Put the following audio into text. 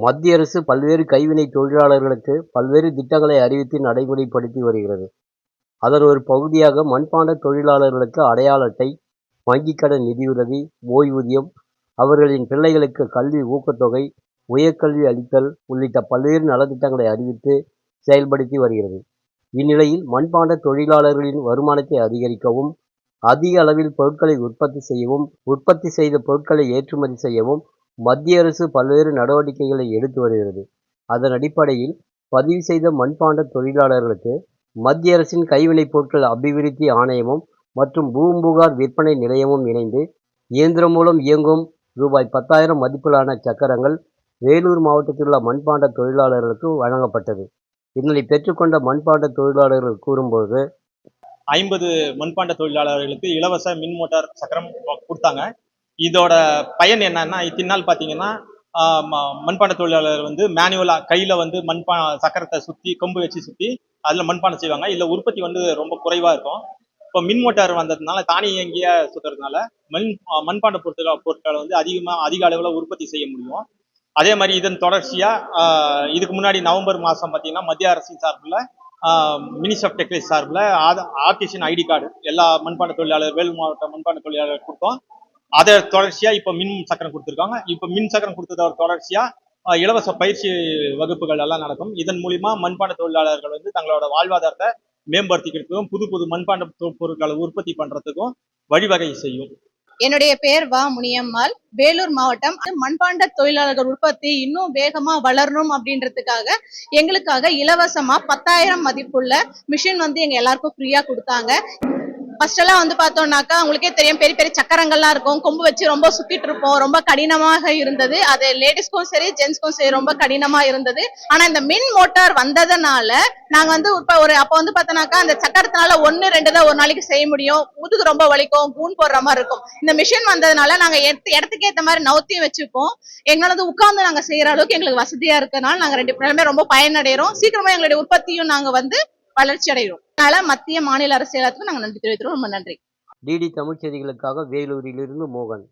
மத்திய அரசு பல்வேறு கைவினை தொழிலாளர்களுக்கு பல்வேறு திட்டங்களை அறிவித்து நடைமுறைப்படுத்தி வருகிறது. அதன் ஒரு பகுதியாக மண்பாண்ட தொழிலாளர்களுக்கு அடையாள அட்டை, வங்கிக் கடன் நிதியுதவி, ஓய்வூதியம், அவர்களின் பிள்ளைகளுக்கு கல்வி ஊக்கத்தொகை, உயர்கல்வி அளித்தல் உள்ளிட்ட பல்வேறு நலத்திட்டங்களை அறிவித்து செயல்படுத்தி வருகிறது. இந்நிலையில் மண்பாண்ட தொழிலாளர்களின் வருமானத்தை அதிகரிக்கவும், அதிக அளவில் பொருட்களை உற்பத்தி செய்யவும், உற்பத்தி செய்த பொருட்களை ஏற்றுமதி செய்யவும் மத்திய அரசு பல்வேறு நடவடிக்கைகளை எடுத்து வருகிறது. அதன் அடிப்படையில் பதிவு செய்த மண்பாண்ட தொழிலாளர்களுக்கு மத்திய அரசின் கைவினைப் பொருட்கள் அபிவிருத்தி ஆணையமும் மற்றும் பூம்புகார் விற்பனை நிலையமும் இணைந்து இயந்திரம் மூலம் இயங்கும் ரூபாய் 10,000 மதிப்பிலான சக்கரங்கள் வேலூர் மாவட்டத்தில் உள்ள மண்பாண்ட தொழிலாளர்களுக்கு வழங்கப்பட்டது. இதனை பெற்றுக்கொண்ட மண்பாண்ட தொழிலாளர்கள் கூறும்போது, 50 மண்பாண்ட தொழிலாளர்களுக்கு இலவச மின் மோட்டார் சக்கரம் கொடுத்தாங்க. இதோட பயன் என்னன்னா, இத்தனை நாள் பார்த்தீங்கன்னா மண்பாண்ட தொழிலாளர் வந்து மேனுவலா கையில வந்து சக்கரத்தை சுத்தி கொம்பு வச்சு சுத்தி அதுல மண்பானை செய்வாங்க. இதுல உற்பத்தி வந்து ரொம்ப குறைவா இருக்கும். இப்போ மின் மோட்டார் வந்ததுனால தானியங்கிய சுத்துறதுனால மண்பாண்ட பொருட்களை வந்து அதிக அளவுல உற்பத்தி செய்ய முடியும். அதே மாதிரி இதன் தொடர்ச்சியா இதுக்கு முன்னாடி நவம்பர் மாசம் பார்த்தீங்கன்னா மத்திய அரசின் சார்பில் மினிஸ்டர் ஆஃப் டெக்ஸ்டைல்ஸ் சார்பில் ஆர்டிசன் ஐடி கார்டு எல்லா மண்பாண்ட தொழிலாளர் வேலூர் மாவட்ட மண்பாண்ட தொழிலாளர் கொடுத்தோம். அதை தொடர்ச்சியா இப்ப மின் சக்கரம் கொடுத்துருக்காங்க. இப்ப மின் சக்கரம் கொடுத்ததோட தொடர்ச்சியா இலவச பயிற்சி வகுப்புகள் எல்லாம் நடக்கும். இதன் மூலியமா மண்பாண்ட தொழிலாளர்கள் வந்து தங்களோட வாழ்வாதாரத்தை மேம்படுத்திக்கிறதுக்கும் புது மண்பாண்ட பொருட்களை உற்பத்தி பண்றதுக்கும் வழிவகை செய்யும். என்னுடைய பேர் வா முனியம்மாள். வேலூர் மாவட்டம். மண்பாண்ட தொழிலாளர்கள் உற்பத்தி இன்னும் வேகமா வளரணும் அப்படின்றதுக்காக எங்களுக்காக இலவசமா 10,000 மதிப்புள்ள மிஷின் வந்து எங்க எல்லாருக்கும் ஃப்ரீயா கொடுத்தாங்க. ஃபர்ஸ்ட் எல்லாம் வந்து பார்த்தோம்னாக்கா உங்களுக்கே தெரியும், பெரிய பெரிய சக்கரங்கள்லாம் இருக்கும், கொம்பு வச்சு ரொம்ப சுத்திட்டு இருப்போம், ரொம்ப கடினமாக இருந்தது. அது லேடிஸ்க்கும் சரி ஜென்ஸ்க்கும் சரி ரொம்ப கடினமா இருந்தது. ஆனா இந்த மின் மோட்டார் வந்ததுனால நாங்க வந்து அப்ப வந்து பார்த்தோம்னாக்கா அந்த சக்கரத்தினால 1-2 தான் ஒரு நாளைக்கு செய்ய முடியும். முதுகு ரொம்ப வலிக்கும், கூன் போடுற மாதிரி இருக்கும். இந்த மிஷின் வந்ததுனால நாங்க இடத்துக்கு ஏற்ற மாதிரி நவுத்தியும் வச்சுப்போம். எங்களால உட்கார்ந்து நாங்க செய்யற அளவுக்கு எங்களுக்கு வசதியா இருக்கனால நாங்க 2 பேருமே ரொம்ப பயனடைகிறோம். சீக்கிரமா எங்களுடைய உற்பத்தியும் நாங்க வந்து வளர்ச்சி அடைகிறோம். அதனால மத்திய மாநில அரசு எல்லாத்துக்கும் நாங்க நன்றி தெரிவிக்கிறோம். ரொம்ப நன்றி. டிடி தமிழ் செய்திகளுக்காக வேலூரிலிருந்து மோகன்.